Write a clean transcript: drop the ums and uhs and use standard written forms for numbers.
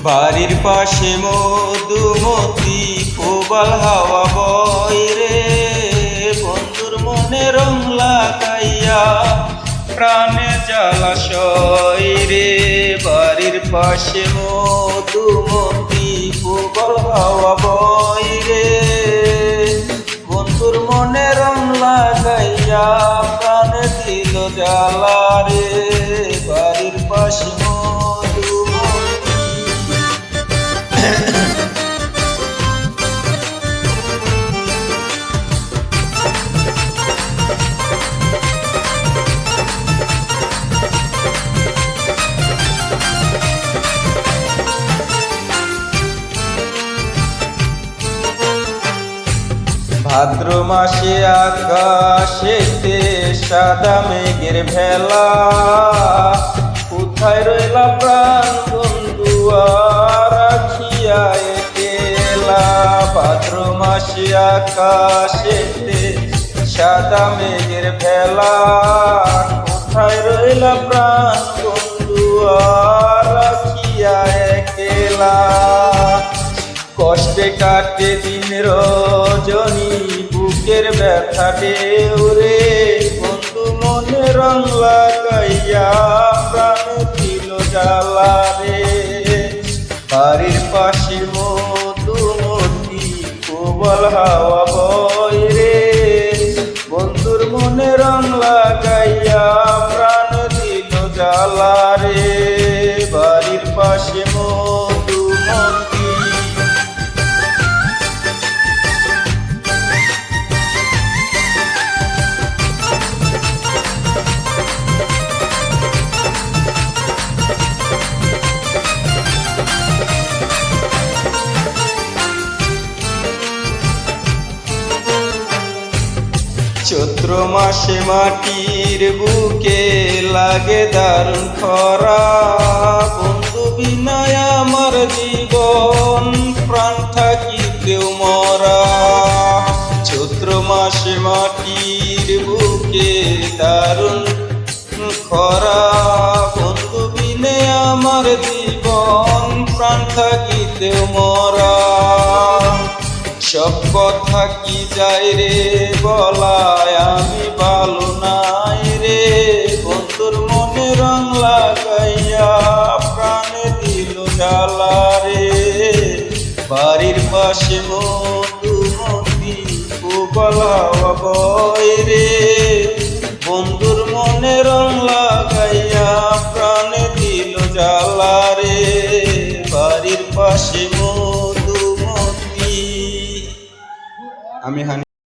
বাড়ির পাশে মধুমতি প্রবাল হাওয়া বয় রে, বন্ধুর মনে রং লাগাইয়া প্রাণে জলাশয় রে। বাড়ির পাশে মধুমতি প্রবাল হাওয়া বয় রে, বন্ধুর মনে রং লাগাইয়া প্রাণে দিল জ্বালা রে। বাড়ির পাশে ভাদ্র মাসে আকাশেতে সাদা মেঘের ভেলা, কোথায় রইলা প্রাণ বন্ধু রাখিয়া একলা। ভাদ্র মাসে আকাশেতে সাদা মেঘের ভেলা, কোথায় রইলা প্রাণ বন্ধু রাখিয়া একলা। কষ্টে কাটে দিন রজনী বুকের ব্যথা ঢেউরে, বন্ধু মনে রং লাগাইয়া প্রাণ দিল জ্বালা রে। বাড়ির পাশে মধুমতি প্রবাল হাওয়া বয় রে, বন্ধুর মনে রং লাগাইয়া প্রাণ দিল জ্বালা রে। বাড়ির পাশে চৈত্র মাসে মাটির বুকে লাগে দারুণ খরা, বন্ধু বিনায় আমার জীবন প্রাণ থাকিতেও মরা। চৈত্র মাসে মাটির বুকে দারুণ খরা, বন্ধু বিনে আমার জীবন প্রাণ থাকিতেও মরা। সব কথা কি যায় রে বলায় আমি ভালো নাই রে, বন্ধুর মনে রং লাগাইয়া প্রাণে দিল জ্বালা রে। বাড়ির পাশে মধুমতি প্রবাল হাওয়া বয় রে, বন্ধুর মনে রং লাগাইয়া প্রাণে দিল জ্বালা রে। বাড়ির পাশে আমি